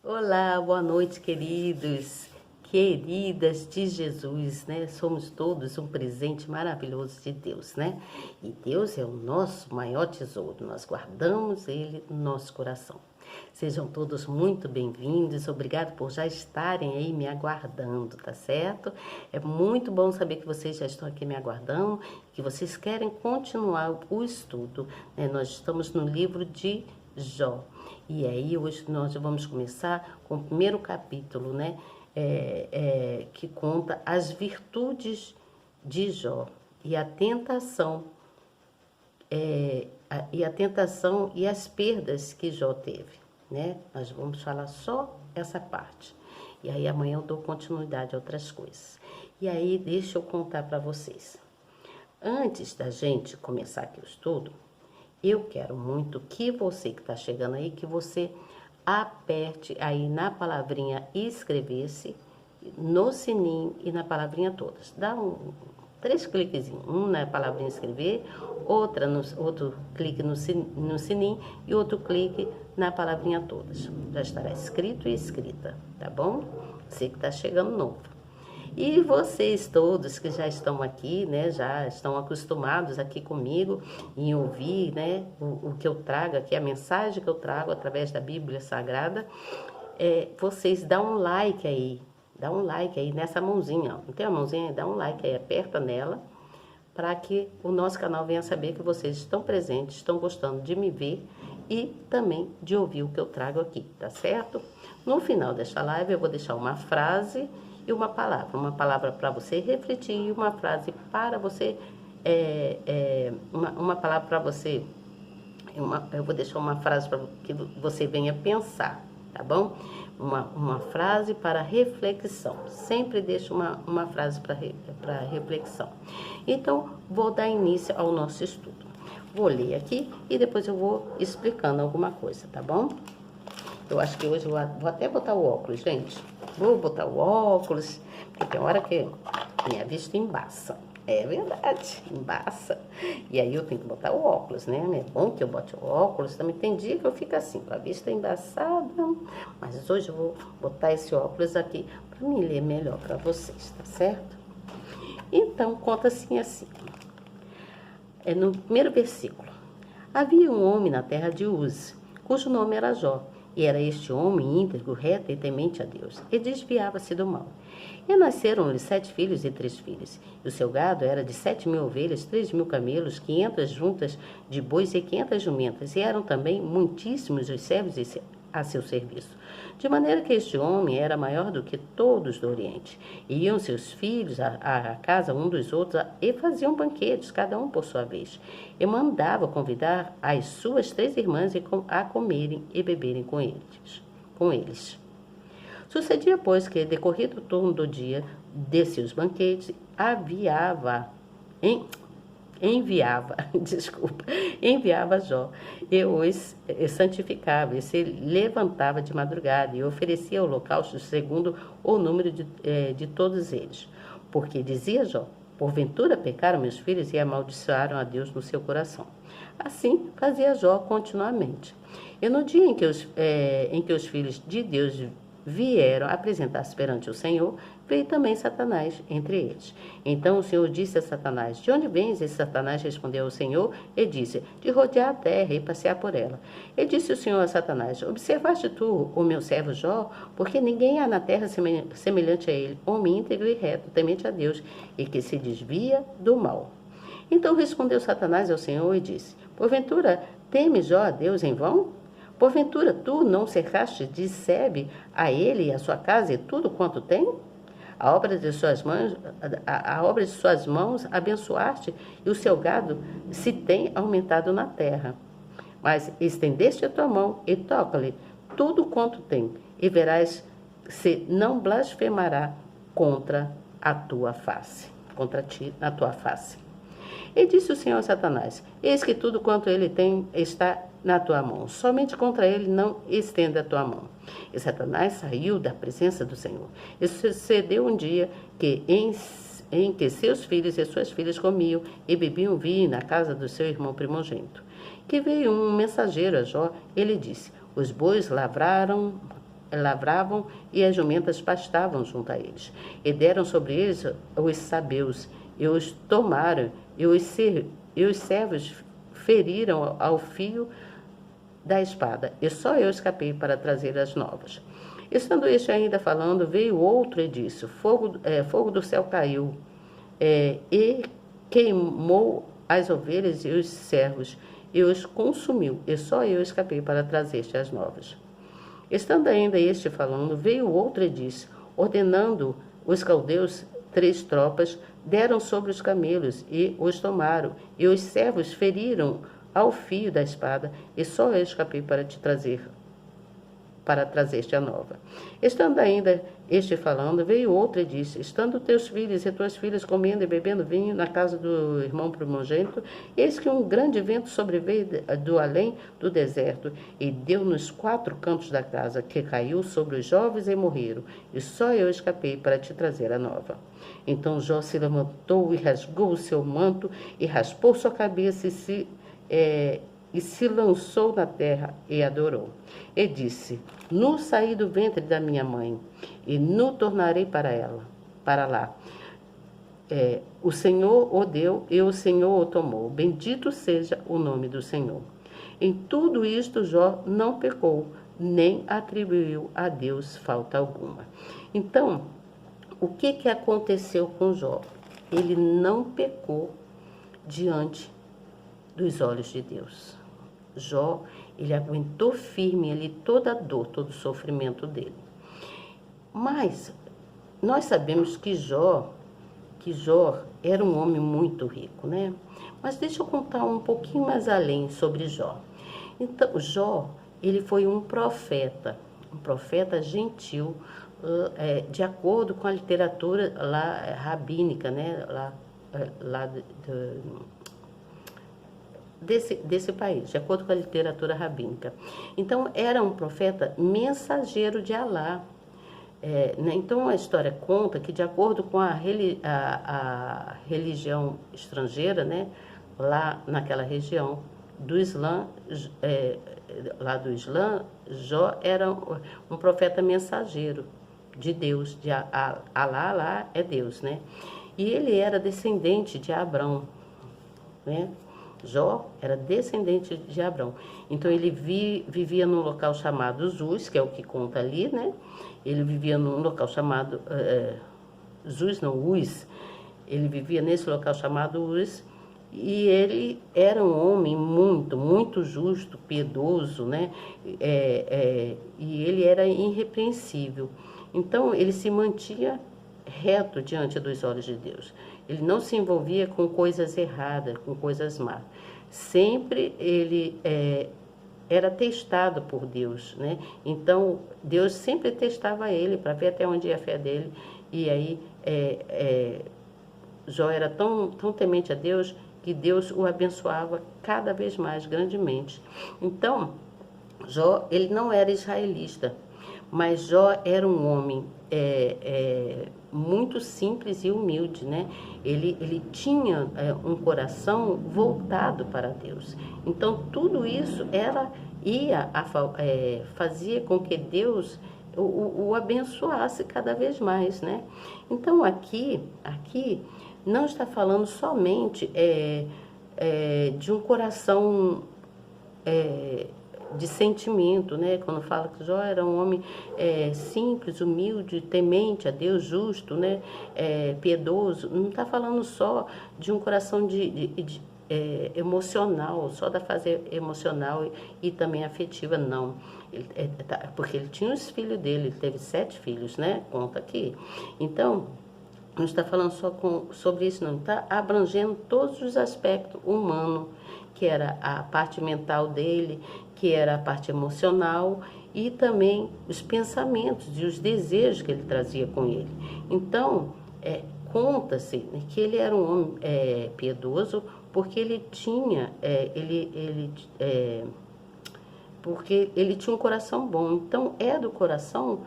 Olá, boa noite, queridos, queridas de Jesus, né? Somos todos um presente maravilhoso de Deus, né? E Deus é o nosso maior tesouro, nós guardamos ele no nosso coração. Sejam todos muito bem-vindos, obrigado por já estarem aí me aguardando, tá certo? É muito bom saber que vocês já estão aqui me aguardando, que vocês querem continuar o estudo, né? Nós estamos no livro de Jó. E aí hoje nós vamos começar com o primeiro capítulo, né? Que conta as virtudes de Jó e a tentação, e as perdas que Jó teve, né? Nós vamos falar só essa parte. E aí amanhã eu dou continuidade a outras coisas. E aí deixa eu contar para vocês. Antes da gente começar aqui o estudo, eu quero muito que você que está chegando aí, que você aperte aí na palavrinha inscrever-se, no sininho e na palavrinha todas. Dá três cliquezinhos, um na palavrinha inscrever, outro clique no sininho e outro clique na palavrinha todas. Já estará escrito e escrita, tá bom? Você que está chegando novo. E vocês todos que já estão aqui, né, já estão acostumados aqui comigo em ouvir, né, o que eu trago aqui, a mensagem que eu trago através da Bíblia Sagrada, vocês dão um like aí, nessa mãozinha, ó. Não tem a mãozinha? Dá um like aí, aperta nela, para que o nosso canal venha saber que vocês estão presentes, estão gostando de me ver e também de ouvir o que eu trago aqui, tá certo? No final desta live eu vou deixar uma frase e uma palavra para você refletir e uma frase para você, uma palavra para você, eu vou deixar uma frase para que você venha pensar, tá bom? Uma frase para reflexão, sempre deixo uma frase para reflexão. Então, vou dar início ao nosso estudo. Vou ler aqui e depois eu vou explicando alguma coisa, tá bom? Eu acho que hoje eu vou até botar o óculos, gente. Vou botar o óculos, porque tem hora que minha vista embaça. É verdade, embaça. E aí eu tenho que botar o óculos, né? É bom que eu bote o óculos. Também tem dia que eu fico assim, com a vista embaçada. Mas hoje eu vou botar esse óculos aqui para me ler melhor para vocês, tá certo? Então, conta assim. No primeiro versículo. Havia um homem na terra de Uz, cujo nome era Jó. E era este homem íntegro, reto e temente a Deus, e desviava-se do mal. E nasceram-lhe 7 filhos e 3 filhas. E o seu gado era de 7.000 ovelhas, 3.000 camelos, 500 juntas de bois e 500 jumentas. E eram também muitíssimos os servos a seu serviço. De maneira que este homem era maior do que todos do Oriente. E iam seus filhos à casa um dos outros e faziam banquetes, cada um por sua vez. E mandava convidar as suas 3 irmãs a comerem e beberem com eles. Sucedia, pois, que, decorrido o turno do dia de seus banquetes, enviava Jó, e os santificava, e se levantava de madrugada, e oferecia holocaustos segundo o número de todos eles. Porque, dizia Jó, porventura pecaram meus filhos e amaldiçoaram a Deus no seu coração. Assim fazia Jó continuamente. E no dia em que os filhos de Deus vieram apresentar-se perante o Senhor, veio também Satanás entre eles. Então o Senhor disse a Satanás: De onde vens? E Satanás respondeu ao Senhor e disse: De rodear a terra e passear por ela. E disse o Senhor a Satanás: Observaste tu o meu servo Jó? Porque ninguém há na terra semelhante a ele, homem íntegro e reto, temente a Deus, e que se desvia do mal. Então respondeu Satanás ao Senhor e disse: Porventura teme Jó a Deus em vão? Porventura tu não cercaste de sebe a ele e a sua casa e tudo quanto tem? A obra de suas mãos abençoaste, e o seu gado se tem aumentado na terra. Mas estendeste a tua mão e toca-lhe tudo quanto tem, e verás se não blasfemará contra ti na tua face. E disse o Senhor a Satanás: Eis que tudo quanto ele tem está na tua mão, somente contra ele não estenda a tua mão. E Satanás saiu da presença do Senhor. E sucedeu um dia em que seus filhos e suas filhas comiam e bebiam vinho na casa do seu irmão primogênito. Que veio um mensageiro a Jó, ele disse: Os bois lavraram lavravam e as jumentas pastavam junto a eles. E deram sobre eles os sabeus, e os tomaram, e os servos feriram ao fio da espada, e só eu escapei para trazer as novas. Estando este ainda falando, veio outro e disse: fogo do céu caiu, e queimou as ovelhas e os servos, e os consumiu, e só eu escapei para trazer-te as novas. Estando ainda este falando, veio outro e disse: ordenando os caldeus 3 tropas, deram sobre os camelos e os tomaram, e os servos feriram ao fio da espada, e só eu escapei para trazer-te a nova. Estando ainda este falando, veio outro e disse: estando teus filhos e tuas filhas comendo e bebendo vinho na casa do irmão primogênito, eis que um grande vento sobreveio do além do deserto, e deu nos 4 cantos da casa, que caiu sobre os jovens e morreram, e só eu escapei para te trazer a nova. Então Jó se levantou e rasgou o seu manto, e raspou sua cabeça, e se lançou na terra e adorou. E disse: nu saí do ventre da minha mãe, e nu tornarei para lá. O Senhor o deu, e o Senhor o tomou. Bendito seja o nome do Senhor. Em tudo isto Jó não pecou, nem atribuiu a Deus falta alguma. Então, o que aconteceu com Jó? Ele não pecou diante dos olhos de Deus. Jó, ele aguentou firme ali toda a dor, todo o sofrimento dele. Mas nós sabemos que Jó era um homem muito rico, né? Mas deixa eu contar um pouquinho mais além sobre Jó. Então, Jó, ele foi um profeta gentil, de acordo com a literatura lá rabínica, né? Desse país, de acordo com a literatura rabínica. Então, era um profeta mensageiro de Alá. Né? Então, a história conta que, de acordo com a religião estrangeira, né? Lá naquela região do Islã, Jó era um profeta mensageiro de Deus, de Alá é Deus, né? E ele era descendente de Abrão, né? Jó era descendente de Abrão. Então, ele vivia num local chamado Zuz, que é o que conta ali, né? Ele vivia num local chamado Uz. Ele vivia nesse local chamado Uz. E ele era um homem muito, muito justo, piedoso, né? E ele era irrepreensível. Então, ele se mantinha reto diante dos olhos de Deus. Ele não se envolvia com coisas erradas, com coisas más. Sempre ele era testado por Deus, né? Então, Deus sempre testava ele para ver até onde ia a fé dele. E aí, Jó era tão temente a Deus que Deus o abençoava cada vez mais grandemente. Então, Jó, ele não era israelita, mas Jó era um homem muito simples e humilde, né? Ele tinha um coração voltado para Deus. Então, tudo isso fazia com que Deus o abençoasse cada vez mais, né? Então, aqui não está falando somente de um coração de sentimento, né? Quando fala que Jó era um homem simples, humilde, temente a Deus, justo, né? Piedoso, não está falando só de um coração emocional, só da fase emocional e também afetiva, não. Porque ele tinha os filhos dele, ele teve 7 filhos, né? Conta aqui. Então, não está falando só sobre isso, não. Está abrangendo todos os aspectos humanos, que era a parte mental dele, que era a parte emocional e também os pensamentos e os desejos que ele trazia com ele. Então, conta-se que ele era um homem piedoso porque ele tinha, porque ele tinha um coração bom. Então, é do coração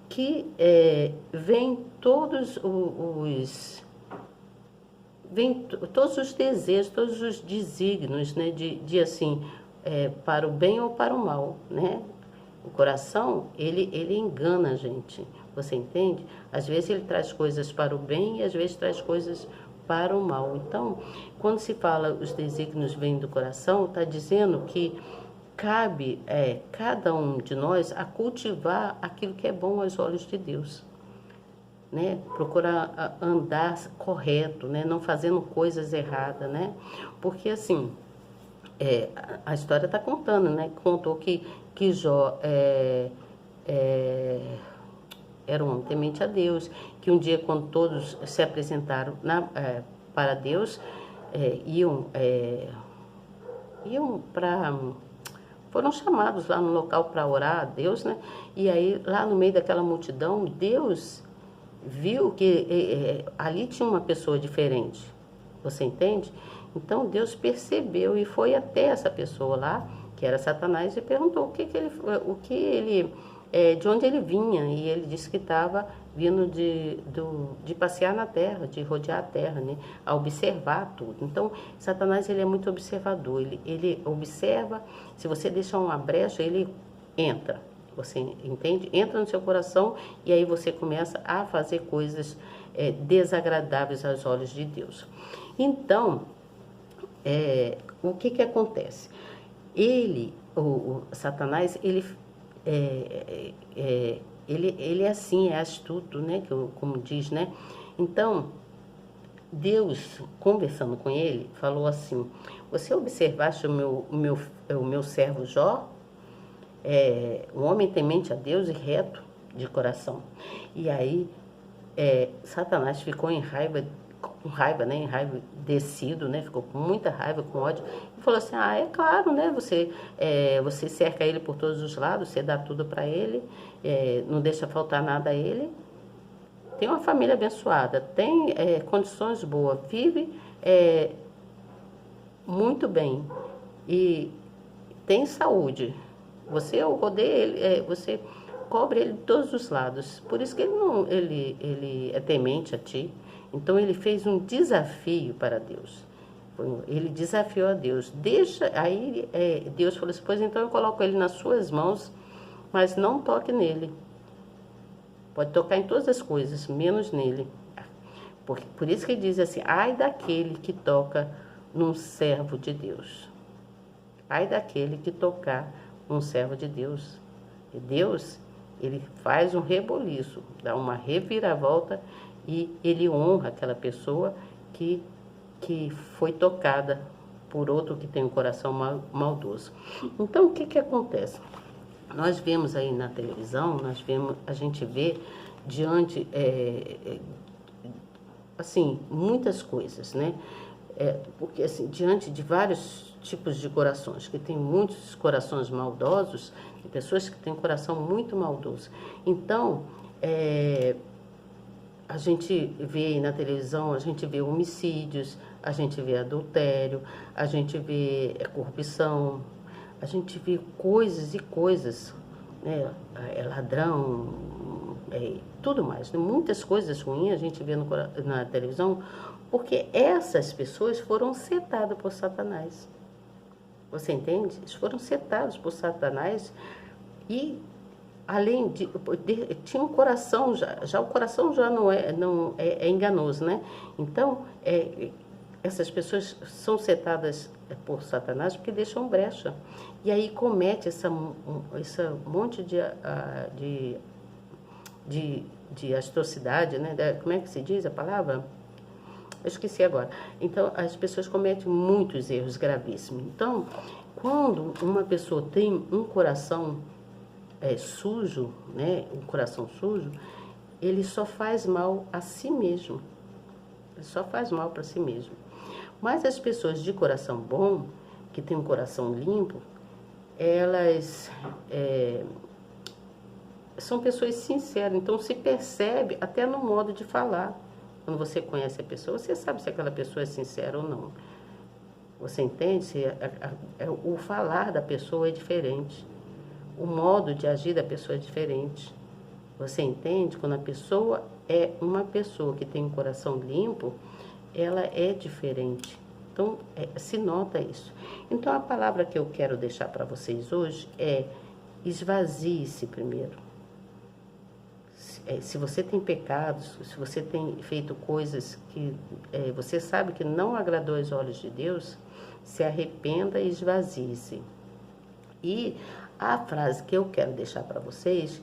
que vem todos os desejos, todos os desígnios, né, de assim, para o bem ou para o mal, né? O coração, ele engana a gente, você entende? Às vezes ele traz coisas para o bem e às vezes traz coisas para o mal. Então, quando se fala os desígnios vêm do coração, está dizendo que cabe cada um de nós a cultivar aquilo que é bom aos olhos de Deus, né? Procurar andar correto, né? Não fazendo coisas erradas, né? Porque assim, a história está contando, né? Contou que Jó era um homem temente a Deus, que um dia quando todos se apresentaram para Deus, iam para... Foram chamados lá no local para orar a Deus, né? E aí, lá no meio daquela multidão, Deus viu que ali tinha uma pessoa diferente. Você entende? Então, Deus percebeu e foi até essa pessoa lá, que era Satanás, e perguntou de onde ele vinha. E ele disse que estava vindo de passear na terra, de rodear a terra, né? A observar tudo. Então, Satanás, ele é muito observador. Ele observa, se você deixar uma brecha, ele entra. Você entende? Entra no seu coração e aí você começa a fazer coisas desagradáveis aos olhos de Deus. Então, o que acontece? O Satanás, ele é assim, é astuto, né? Como diz, né? Então, Deus, conversando com ele, falou assim: você observaste o meu servo Jó? Um homem temente a Deus e reto de coração. E aí, Satanás ficou com raiva, né? Enraivecido, né? Ficou com muita raiva, com ódio. E falou assim: é claro, né? Você cerca ele por todos os lados, você dá tudo para ele, não deixa faltar nada a ele. Tem uma família abençoada, tem condições boas, vive muito bem e tem saúde. Você rodeia ele, você cobre ele de todos os lados. Por isso que ele é temente a ti. Então ele fez um desafio para Deus. Ele desafiou a Deus. Deus falou assim: pois então eu coloco ele nas suas mãos, mas não toque nele. Pode tocar em todas as coisas, menos nele. Por isso que ele diz assim: ai daquele que toca num servo de Deus. Ai daquele que tocar num servo de Deus. E Deus, ele faz um reboliço, dá uma reviravolta e ele honra aquela pessoa que foi tocada por outro que tem um coração maldoso. Então, o que acontece? Nós vemos aí na televisão, a gente vê diante, assim, muitas coisas, né? Porque, assim, diante de vários tipos de corações, que tem muitos corações maldosos, tem pessoas que têm um coração muito maldoso. Então, a gente vê na televisão, a gente vê homicídios, a gente vê adultério, a gente vê corrupção, a gente vê coisas e coisas, né? Ladrão, tudo mais. Muitas coisas ruins a gente vê na televisão, porque essas pessoas foram setadas por Satanás. Você entende? Eles foram setados por Satanás e, além de tinha um coração, já o coração já não é enganoso, né? Então, essas pessoas são setadas por Satanás porque deixam brecha. E aí comete esse monte de atrocidade, né? Como é que se diz a palavra? Eu esqueci agora. Então, as pessoas cometem muitos erros gravíssimos. Então, quando uma pessoa tem um coração sujo, né? Um coração sujo, ele só faz mal a si mesmo. Ele só faz mal para si mesmo. Mas as pessoas de coração bom, que têm um coração limpo, elas são pessoas sinceras. Então, se percebe até no modo de falar. Quando você conhece a pessoa, você sabe se aquela pessoa é sincera ou não. Você entende? O falar da pessoa é diferente. O modo de agir da pessoa é diferente. Você entende? Quando a pessoa é uma pessoa que tem um coração limpo, ela é diferente. Então, se nota isso. Então, a palavra que eu quero deixar para vocês hoje é: esvazie-se primeiro. Se você tem pecados, se você tem feito coisas que você sabe que não agradou aos olhos de Deus, se arrependa e esvazie-se. E a frase que eu quero deixar para vocês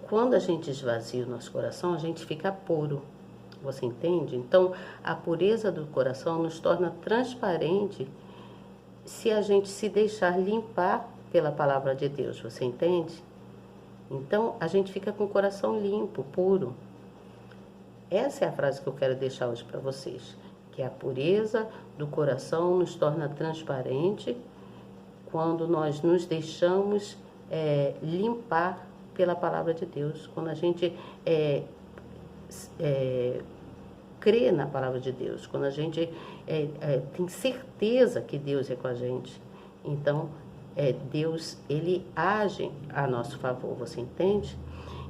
quando a gente esvazia o nosso coração, a gente fica puro. Você entende? Então, a pureza do coração nos torna transparente se a gente se deixar limpar pela palavra de Deus. Você entende? Então, a gente fica com o coração limpo, puro. Essa é a frase que eu quero deixar hoje para vocês. Que a pureza do coração nos torna transparente quando nós nos deixamos limpar pela palavra de Deus. Quando a gente crê na palavra de Deus. Quando a gente tem certeza que Deus é com a gente. Então, Deus, ele age a nosso favor, você entende?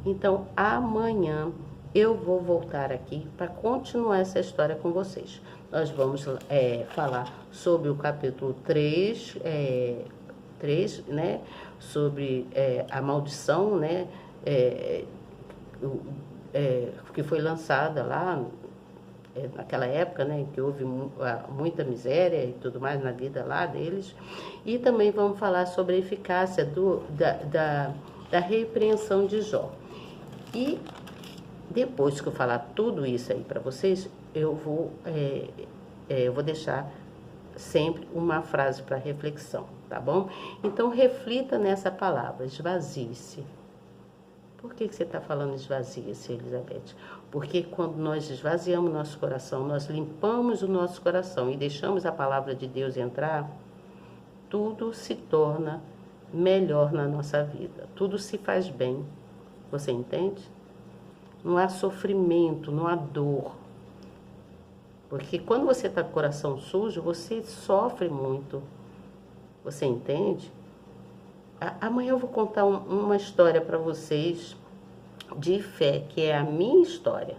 Então, amanhã eu vou voltar aqui para continuar essa história com vocês. Nós vamos falar sobre o capítulo 3, né? Sobre a maldição, né? Que foi lançada lá naquela época, né, que houve muita miséria e tudo mais na vida lá deles. E também vamos falar sobre a eficácia da repreensão de Jó. E depois que eu falar tudo isso aí para vocês, eu vou deixar sempre uma frase para reflexão, tá bom? Então, reflita nessa palavra, esvazie-se. Por que você está falando esvazie-se, Elizabeth? Porque quando nós esvaziamos nosso coração, nós limpamos o nosso coração e deixamos a palavra de Deus entrar, tudo se torna melhor na nossa vida. Tudo se faz bem. Você entende? Não há sofrimento, não há dor. Porque quando você está com o coração sujo, você sofre muito. Você entende? Amanhã eu vou contar uma história para vocês de fé, que é a minha história.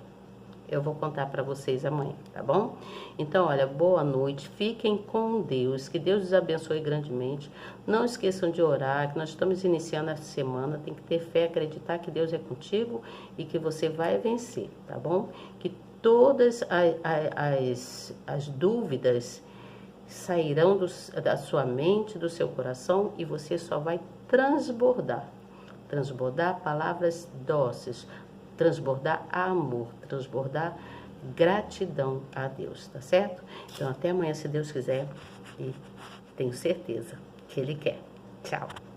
Eu vou contar para vocês amanhã, tá bom? Então, olha, boa noite, fiquem com Deus, que Deus os abençoe grandemente. Não esqueçam de orar, que nós estamos iniciando a semana, tem que ter fé, acreditar que Deus é contigo e que você vai vencer, tá bom? Que todas as dúvidas sairão da sua mente, do seu coração, e você só vai transbordar palavras doces, transbordar amor, transbordar gratidão a Deus, tá certo? Então, até amanhã, se Deus quiser, e tenho certeza que Ele quer. Tchau!